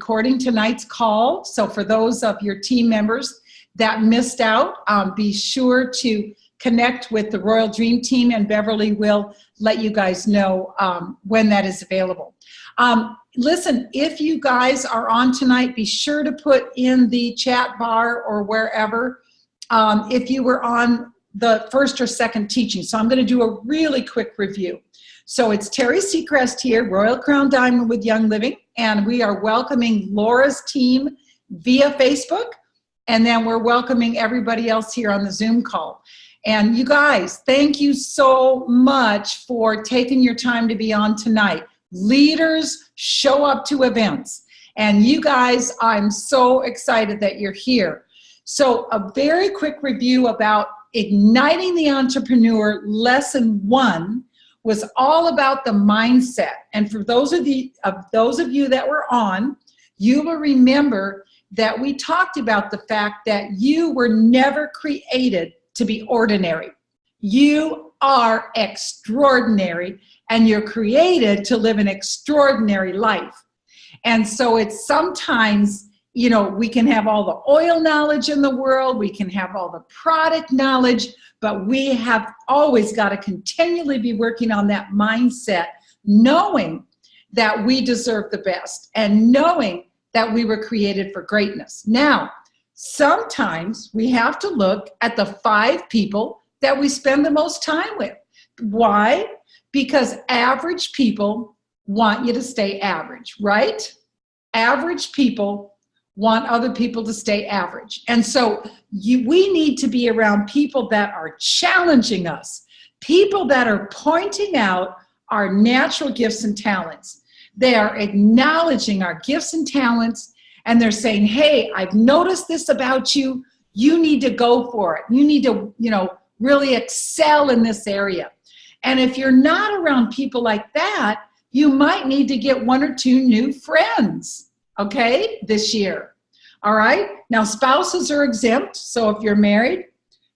recording tonight's call. So for those of your team members that missed out, be sure to connect with the Royal Dream Team, and Beverly will let you guys know when that is available. Listen, if you guys are on tonight, be sure to put in the chat bar or wherever if you were on the first or second teaching. So I'm going to do a really quick review. So it's Terry Seacrest here, Royal Crown Diamond with Young Living, and we are welcoming Laura's team via Facebook, and then we're welcoming everybody else here on the Zoom call. And you guys, thank you so much for taking your time to be on tonight. Leaders show up to events, and you guys, I'm so excited that you're here. So a very quick review about Igniting the Entrepreneur. Lesson 1 was all about the mindset. And for those of you that were on, you will remember that we talked about the fact that you were never created to be ordinary. You are extraordinary, and you're created to live an extraordinary life. And so it's sometimes, you know, we can have all the oil knowledge in the world, we can have all the product knowledge, but we have always got to continually be working on that mindset, knowing that we deserve the best and knowing that we were created for greatness. Now, sometimes we have to look at the 5 people that we spend the most time with. Why? Because average people want you to stay average, right? Average people want other people to stay average. And so we need to be around people that are challenging us, people that are pointing out our natural gifts and talents. They are acknowledging our gifts and talents, and they're saying, hey, I've noticed this about you. You need to go for it. You need to, you know, really excel in this area. And if you're not around people like that, you might need to get 1 or 2 new friends, okay, this year. All right? Now, spouses are exempt, so if you're married,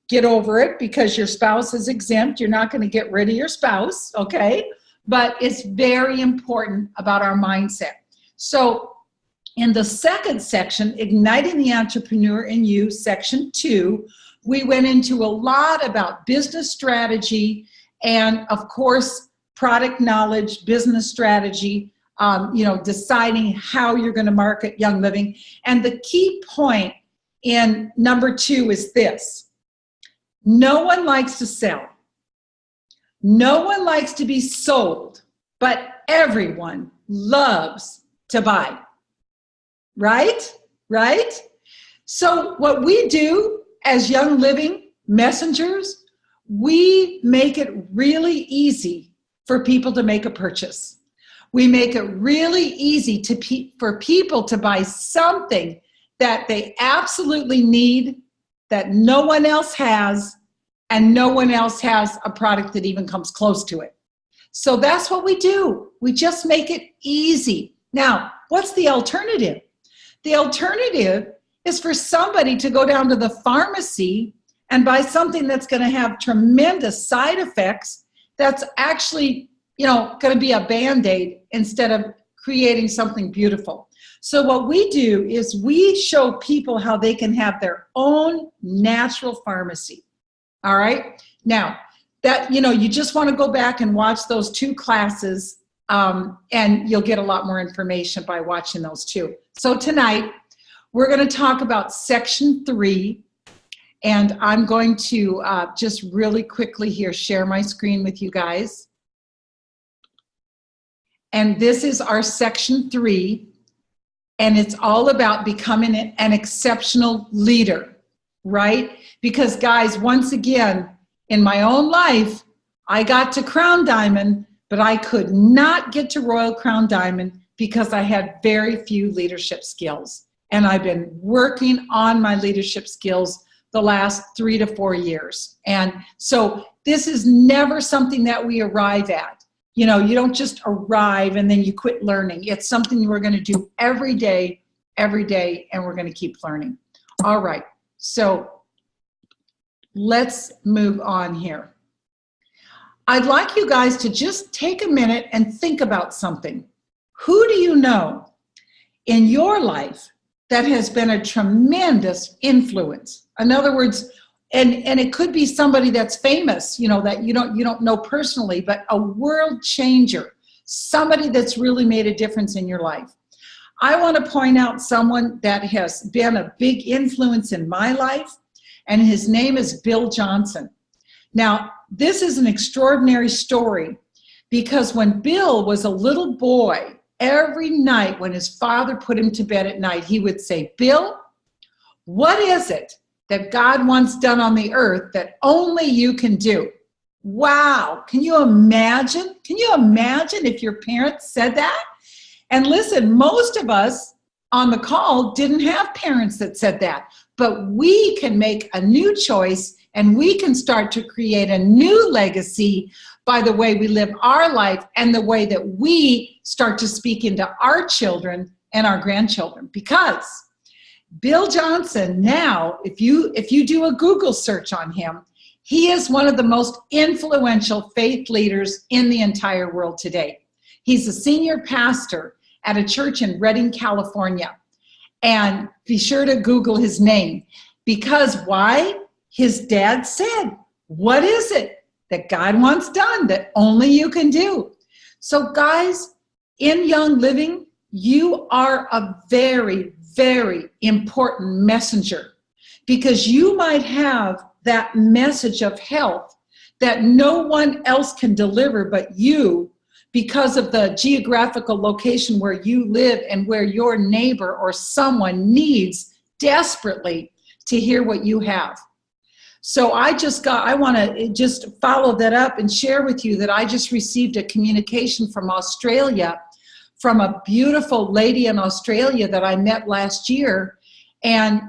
get over it because your spouse is exempt. You're not going to get rid of your spouse, okay? But it's very important about our mindset. So in the second section, Igniting the Entrepreneur in You, section 2, we went into a lot about business strategy and, of course, product knowledge, business strategy, you know, deciding how you're going to market Young Living. And the key point in number 2 is this: no one likes to sell. No one likes to be sold, but everyone loves to buy. Right? Right? So what we do as Young Living messengers, we make it really easy for people to make a purchase. We make it really easy for people to buy something that they absolutely need, that no one else has, and no one else has a product that even comes close to it. So that's what we do. We just make it easy. Now, what's the alternative? The alternative is for somebody to go down to the pharmacy and buy something that's going to have tremendous side effects, that's actually, you know, going to be a Band-Aid instead of creating something beautiful. So what we do is we show people how they can have their own natural pharmacy. All right? Now, that, you know, you just want to go back and watch those 2 classes, and you'll get a lot more information by watching those 2. So tonight, we're going to talk about section 3, and I'm going to just really quickly here share my screen with you guys. And this is our section 3, and it's all about becoming an exceptional leader, right? Because guys, once again, in my own life, I got to Crown Diamond, but I could not get to Royal Crown Diamond because I had very few leadership skills. And I've been working on my leadership skills the last 3 to 4 years. And so this is never something that we arrive at. You know, you don't just arrive and then you quit learning. It's something we're going to do every day, and we're going to keep learning. All right, so let's move on here. I'd like you guys to just take a minute and think about something. Who do you know in your life that has been a tremendous influence? In other words, and it could be somebody that's famous, you know, that you don't know personally, but a world changer, somebody that's really made a difference in your life. I want to point out someone that has been a big influence in my life, and his name is Bill Johnson. Now, this is an extraordinary story because when Bill was a little boy, every night when his father put him to bed at night, he would say, "Bill, what is it that God wants done on the earth that only you can do?" Wow, can you imagine? Can you imagine if your parents said that? And listen, most of us on the call didn't have parents that said that, but we can make a new choice and we can start to create a new legacy by the way we live our life and the way that we start to speak into our children and our grandchildren. Because Bill Johnson, now, if you do a Google search on him, he is one of the most influential faith leaders in the entire world today. He's a senior pastor at a church in Redding, California. And be sure to Google his name. Because why? His dad said, what is it that God wants done that only you can do? So guys, in Young Living, you are a very, very important messenger, because you might have that message of health that no one else can deliver but you, because of the geographical location where you live and where your neighbor or someone needs desperately to hear what you have. So I want to just follow that up and share with you that I just received a communication from Australia, from a beautiful lady in Australia that I met last year, and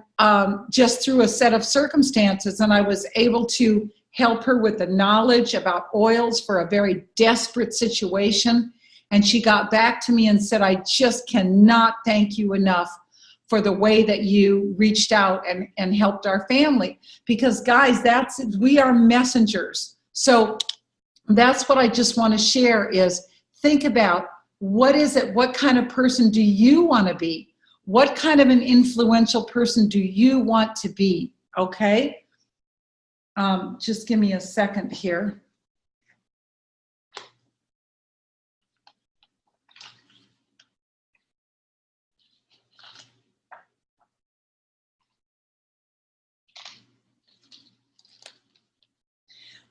just through a set of circumstances, and I was able to help her with the knowledge about oils for a very desperate situation. And she got back to me and said, I just cannot thank you enough for the way that you reached out and helped our family. Because guys, we are messengers. So that's what I just want to share is think about what is it, what kind of person do you want to be? What kind of an influential person do you want to be? Okay? Just give me a second here.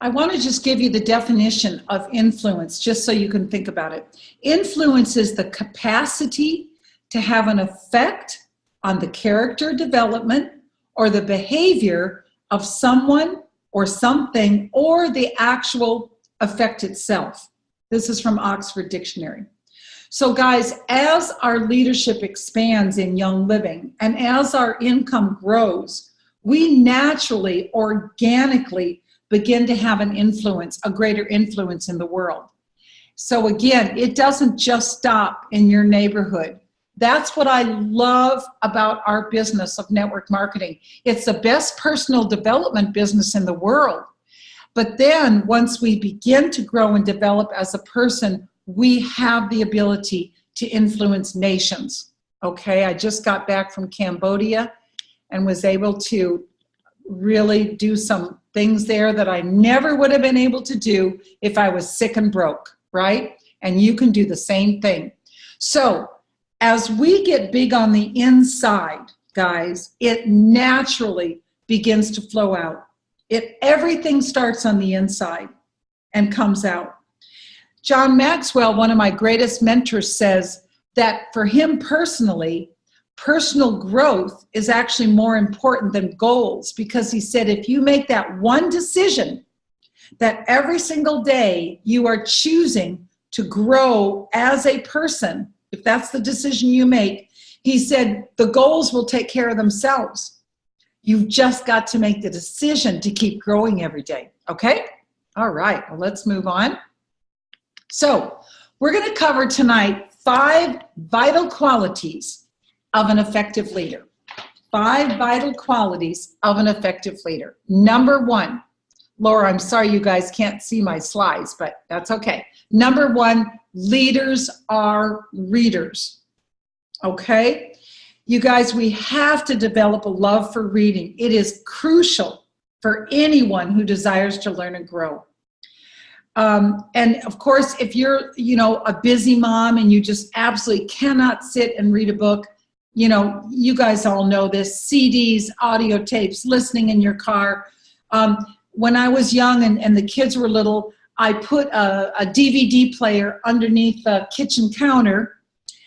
I want to just give you the definition of influence, just so you can think about it. Influence is the capacity to have an effect on the character development or the behavior of someone or something, or the actual effect itself. This is from Oxford Dictionary. So guys, as our leadership expands in Young Living and as our income grows, we naturally, organically begin to have an influence, a greater influence in the world. So again, it doesn't just stop in your neighborhood. That's what I love about our business of network marketing. It's the best personal development business in the world. But then once we begin to grow and develop as a person, we have the ability to influence nations. Okay, I just got back from Cambodia and was able to really do some things there that I never would have been able to do if I was sick and broke, right? And you can do the same thing. So as we get big on the inside, guys, it naturally begins to flow out. Everything starts on the inside and comes out. John Maxwell, one of my greatest mentors, says that for him personally, personal growth is actually more important than goals, because he said if you make that one decision that every single day you are choosing to grow as a person, if that's the decision you make, he said the goals will take care of themselves. You've just got to make the decision to keep growing every day. Okay? All right, well, let's move on. So we're going to cover tonight 5 vital qualities of an effective leader. 5 vital qualities of an effective leader. Number 1, Laura, I'm sorry you guys can't see my slides, but that's okay. Number 1, leaders are readers. Okay? You guys, we have to develop a love for reading. It is crucial for anyone who desires to learn and grow. And of course, if you're, a busy mom and you just absolutely cannot sit and read a book, you guys all know this, CDs, audio tapes, listening in your car. When I was young and the kids were little, I put a DVD player underneath the kitchen counter,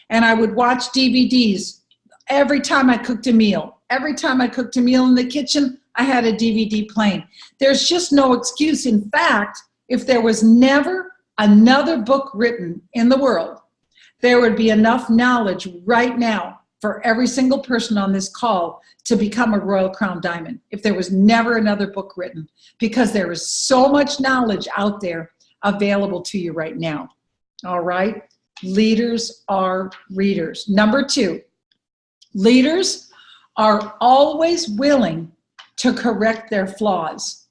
and I would watch DVDs every time I cooked a meal. Every time I cooked a meal in the kitchen, I had a DVD playing. There's just no excuse. In fact, if there was never another book written in the world, there would be enough knowledge right now for every single person on this call to become a Royal Crown Diamond, if there was never another book written, because there is so much knowledge out there available to you right now. All right? Leaders are readers. Number 2, leaders are always willing to correct their flaws.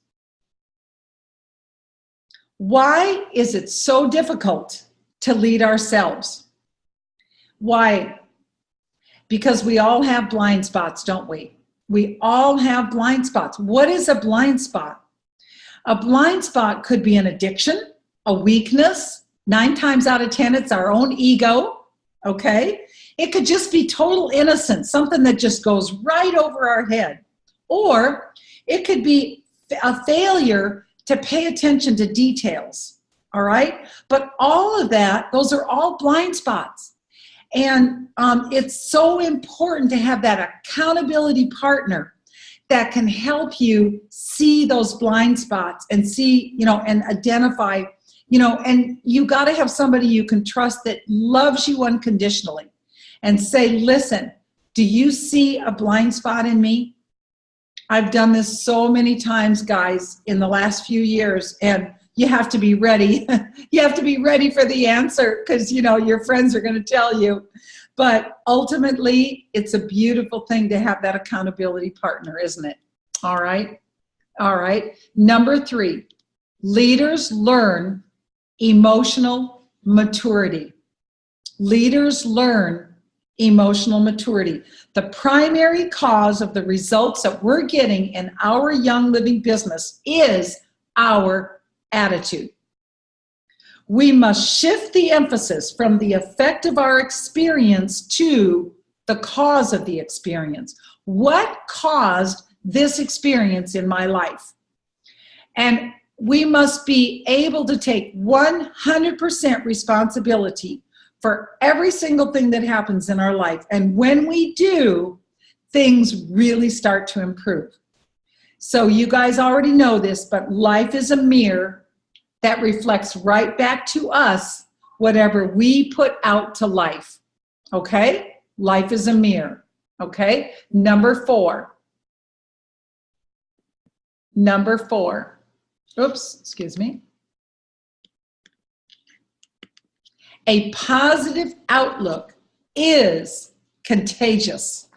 Why is it so difficult to lead ourselves? Why? Because we all have blind spots, don't we? We all have blind spots. What is a blind spot? A blind spot could be an addiction, a weakness. 9 times out of 10, it's our own ego, okay? It could just be total innocence, something that just goes right over our head. Or it could be a failure to pay attention to details, all right? But all of that, those are all blind spots. And it's so important to have that accountability partner that can help you see those blind spots and see, and identify, and you got to have somebody you can trust that loves you unconditionally and say, listen, do you see a blind spot in me? I've done this so many times, guys, in the last few years, and you have to be ready. You have to be ready for the answer because, your friends are going to tell you. But ultimately, it's a beautiful thing to have that accountability partner, isn't it? All right. All right. Number 3, leaders learn emotional maturity. Leaders learn emotional maturity. The primary cause of the results that we're getting in our Young Living business is our attitude. We must shift the emphasis from the effect of our experience to the cause of the experience. What caused this experience in my life? And we must be able to take 100% responsibility for every single thing that happens in our life. And when we do, things really start to improve. So you guys already know this, but life is a mirror that reflects right back to us whatever we put out to life. Okay? Life is a mirror. Okay? Number 4. Oops, excuse me. A positive outlook is contagious.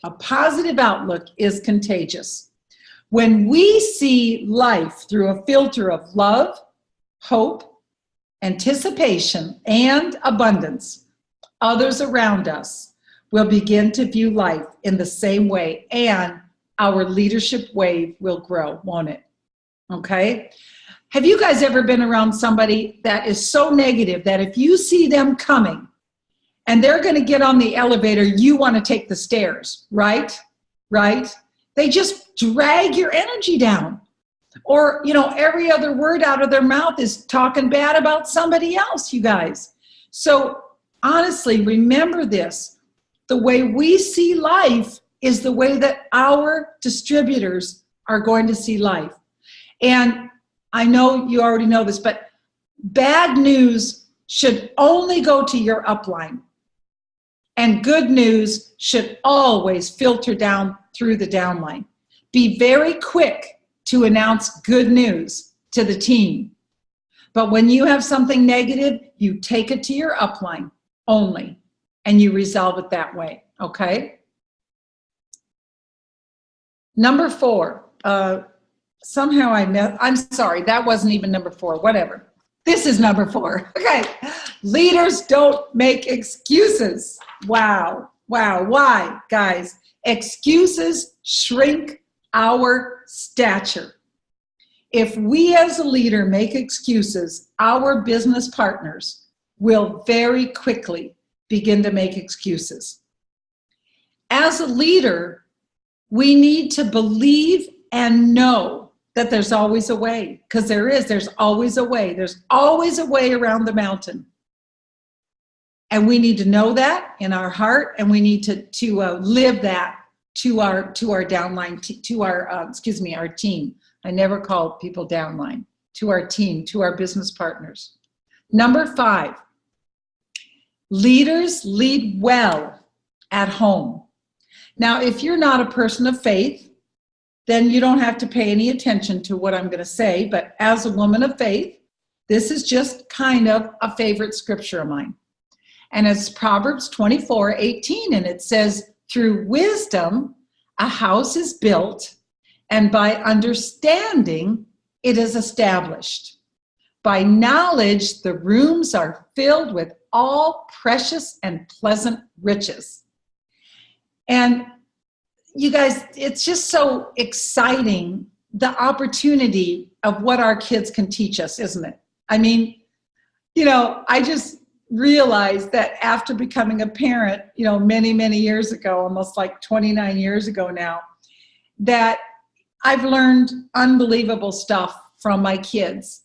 A positive outlook is contagious. When we see life through a filter of love, hope, anticipation, and abundance, others around us will begin to view life in the same way, and our leadership wave will grow, won't it? Okay? Have you guys ever been around somebody that is so negative that if you see them coming and they're going to get on the elevator, you want to take the stairs, right? Right? They just drag your energy down. Or, every other word out of their mouth is talking bad about somebody else, you guys. So honestly, remember this. The way we see life is the way that our distributors are going to see life. And I know you already know this, but bad news should only go to your upline. And good news should always filter down through the downline. Be very quick to announce good news to the team. But when you have something negative, you take it to your upline only, and you resolve it that way, okay? Number 4, somehow I'm sorry, that wasn't even number 4, whatever. This is number 4. Okay. Leaders don't make excuses. Wow. Wow. Why, guys? Excuses shrink our stature. If we as a leader make excuses, our business partners will very quickly begin to make excuses. As a leader, we need to believe and know that there's always a way, because there's always a way. There's always a way around the mountain. And we need to know that in our heart, and we need to live that to our downline, to our team. I never call people downline. To our team, to our business partners. Number 5, leaders lead well at home. Now, if you're not a person of faith, then you don't have to pay any attention to what I'm going to say. But as a woman of faith, this is just kind of a favorite scripture of mine. And it's Proverbs 24:18, and it says, through wisdom, a house is built, and by understanding, it is established. By knowledge, the rooms are filled with all precious and pleasant riches. And you guys, it's just so exciting, the opportunity of what our kids can teach us, isn't it? I mean, I just realized that after becoming a parent, many, many years ago, almost like 29 years ago now, that I've learned unbelievable stuff from my kids.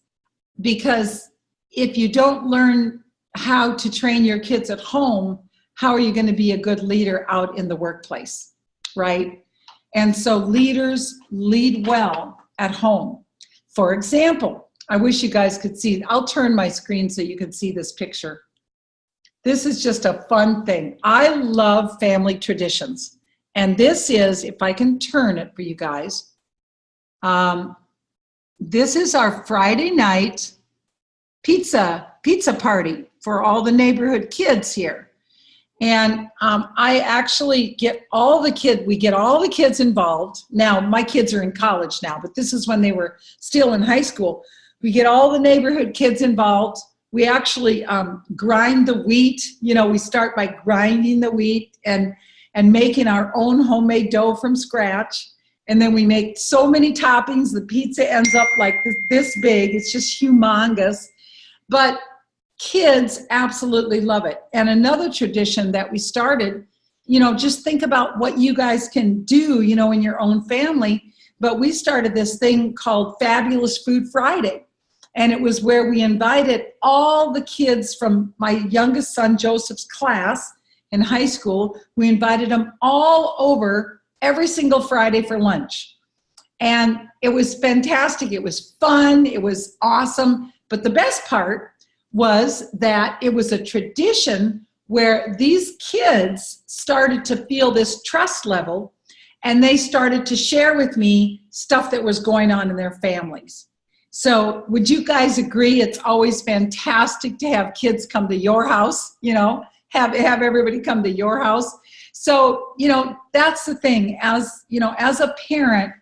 Because if you don't learn how to train your kids at home, how are you going to be a good leader out in the workplace, right? And so leaders lead well at home. For example, I wish you guys could see, I'll turn my screen so you can see this picture. This is just a fun thing. I love family traditions. And this is, if I can turn it for you guys, this is our Friday night pizza party for all the neighborhood kids here. And I actually get we get all the kids involved. Now, my kids are in college now, but this is when they were still in high school. We get all the neighborhood kids involved. We actually grind the wheat. We start by grinding the wheat and making our own homemade dough from scratch. And then we make so many toppings, the pizza ends up like this big. It's just humongous. But kids absolutely love it. And another tradition that we started, just think about what you guys can do, in your own family. But we started this thing called Fabulous Food Friday. And it was where we invited all the kids from my youngest son, Joseph's class in high school. We invited them all over every single Friday for lunch. And it was fantastic. It was fun. It was awesome. But the best part was that it was a tradition where these kids started to feel this trust level, and they started to share with me stuff that was going on in their families. So would you guys agree it's always fantastic to have kids come to your house, have everybody come to your house? So, that's the thing. As a parent,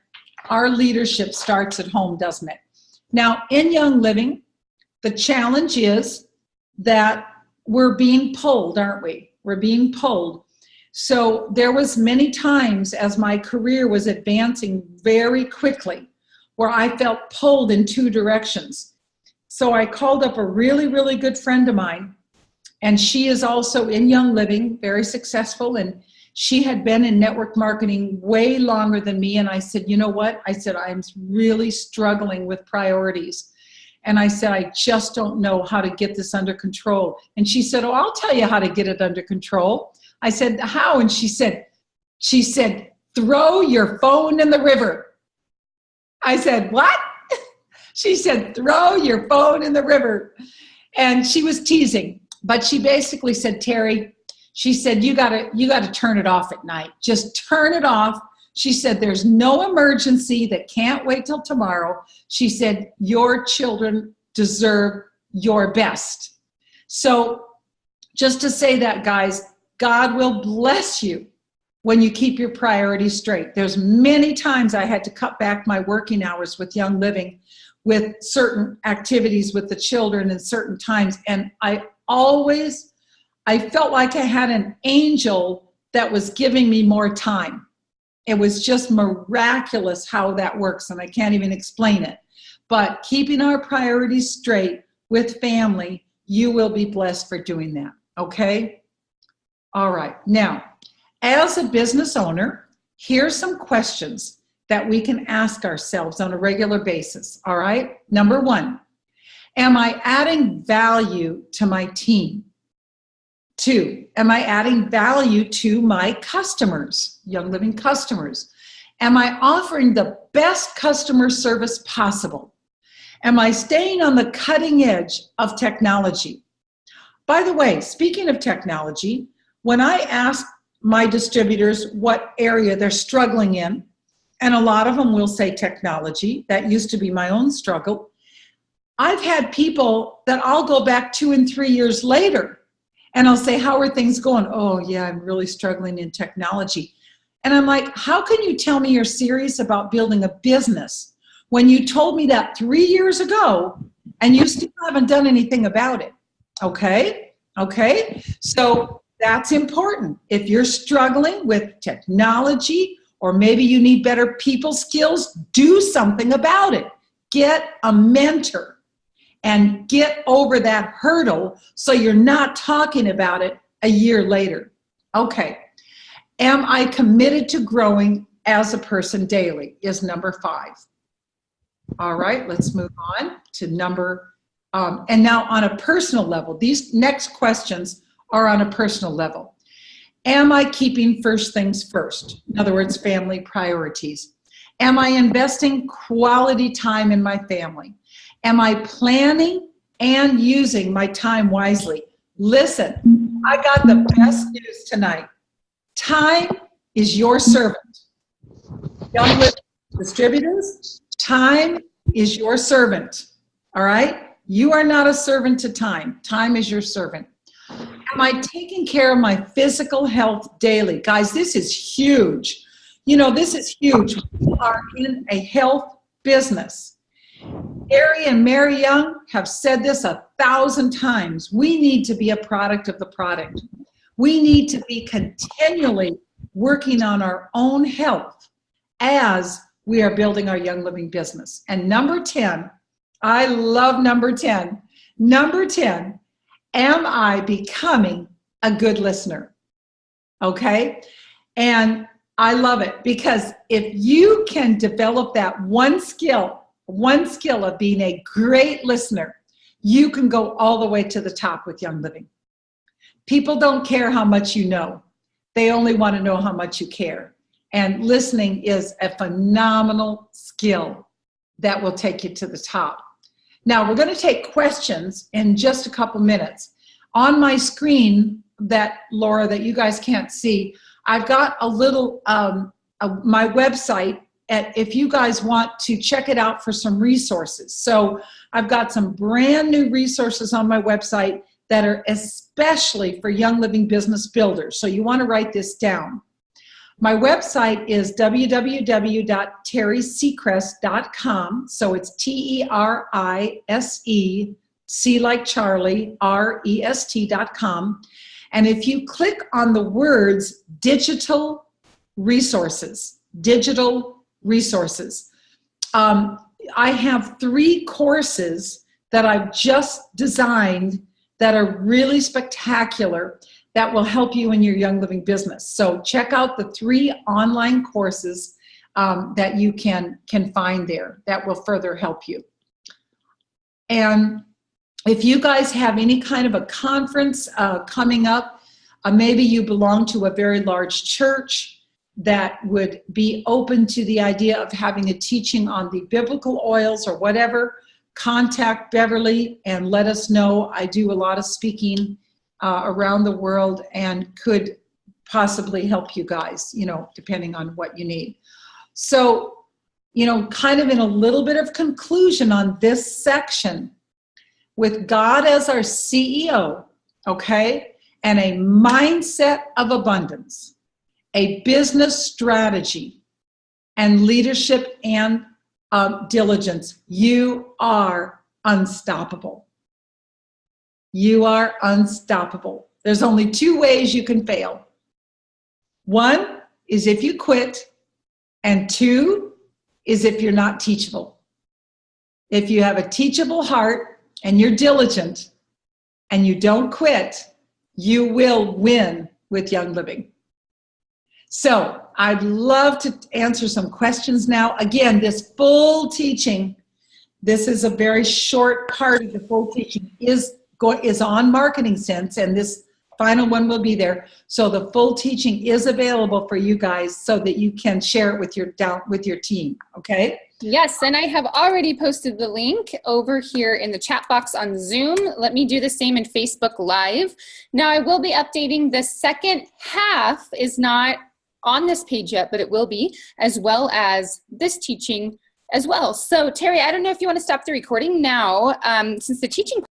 our leadership starts at home, doesn't it? Now, in Young Living, the challenge is that we're being pulled, aren't we? We're being pulled. So there was many times as my career was advancing very quickly where I felt pulled in 2 directions. So I called up a really, really good friend of mine, and she is also in Young Living, very successful, and she had been in network marketing way longer than me. And I said, you know what? I said, I'm really struggling with priorities. And I said, I just don't know how to get this under control. And she said, oh, I'll tell you how to get it under control. I said, how? And she said, throw your phone in the river. I said, what? She said, throw your phone in the river. And she was teasing, but she basically said, Terry, she said, you gotta turn it off at night. Just turn it off. She said, there's no emergency that can't wait till tomorrow. She said, your children deserve your best. So just to say that, guys, God will bless you when you keep your priorities straight. There's many times I had to cut back my working hours with Young Living with certain activities with the children in certain times. And I felt like I had an angel that was giving me more time. It was just miraculous how that works, and I can't even explain it. But keeping our priorities straight with family, you will be blessed for doing that, okay? All right, now, as a business owner, here's some questions that we can ask ourselves on a regular basis, all right? Number one, am I adding value to my team? 2, am I adding value to my customers, Young Living customers? Am I offering the best customer service possible? Am I staying on the cutting edge of technology? By the way, speaking of technology, when I ask my distributors what area they're struggling in, and a lot of them will say technology, that used to be my own struggle, I've had people that I'll go back 2 and 3 years later, and I'll say, how are things going? Oh, yeah, I'm really struggling in technology. And I'm like, how can you tell me you're serious about building a business when you told me that 3 years ago and you still haven't done anything about it? Okay? Okay? So that's important. If you're struggling with technology, or maybe you need better people skills, do something about it. Get a mentor. And get over that hurdle so you're not talking about it a year later. Okay. Am I committed to growing as a person daily is number 5. All right, let's move on to number, and now on a personal level, these next questions are on a personal level. Am I keeping first things first? In other words, family priorities. Am I investing quality time in my family? Am I planning and using my time wisely? Listen, I got the best news tonight. Time is your servant. Young Living distributors, time is your servant. All right? You are not a servant to time. Time is your servant. Am I taking care of my physical health daily? Guys, this is huge. You know, this is huge. We are in a health business. Gary and Mary Young have said this 1,000 times. We need to be a product of the product. We need to be continually working on our own health as we are building our Young Living business. And number 10, I love number 10. Number 10, am I becoming a good listener? Okay? And I love it because if you can develop that one skill of being a great listener, you can go all the way to the top with Young Living. People don't care how much you know. They only want to know how much you care. And listening is a phenomenal skill that will take you to the top. Now, we're going to take questions in just a couple minutes. On my screen, Laura, that you guys can't see, I've got a little, my website, if you guys want to check it out for some resources. So I've got some brand new resources on my website that are especially for Young Living business builders. So you want to write this down. My website is www.terryseacrest.com. So it's TERISE, C like Charlie, REST.com. And if you click on the words digital resources, I have 3 courses that I've just designed that are really spectacular that will help you in your Young Living business. So check out the 3 online courses that you can find there that will further help you. And if you guys have any kind of a conference coming up, maybe you belong to a very large church that would be open to the idea of having a teaching on the biblical oils or whatever, contact Beverly and let us know. I do a lot of speaking around the world and could possibly help you guys, you know, depending on what you need. So, you know, kind of in a little bit of conclusion on this section, with God as our CEO, okay, and a mindset of abundance, a business strategy, and leadership and diligence. You are unstoppable. You are unstoppable. There's only two ways you can fail. One is if you quit, and two is if you're not teachable. If you have a teachable heart and you're diligent and you don't quit, you will win with Young Living. So I'd love to answer some questions now. Again, this full teaching, this is a very short part of the full teaching, is on Marketing Sense, and this final one will be there. So the full teaching is available for you guys so that you can share it with your team, okay? Yes, and I have already posted the link over here in the chat box on Zoom. Let me do the same in Facebook Live. Now I will be updating the second half, is not on this page yet, but it will be, as well as this teaching as well. So Terry, I don't know if you want to stop the recording now, since the teaching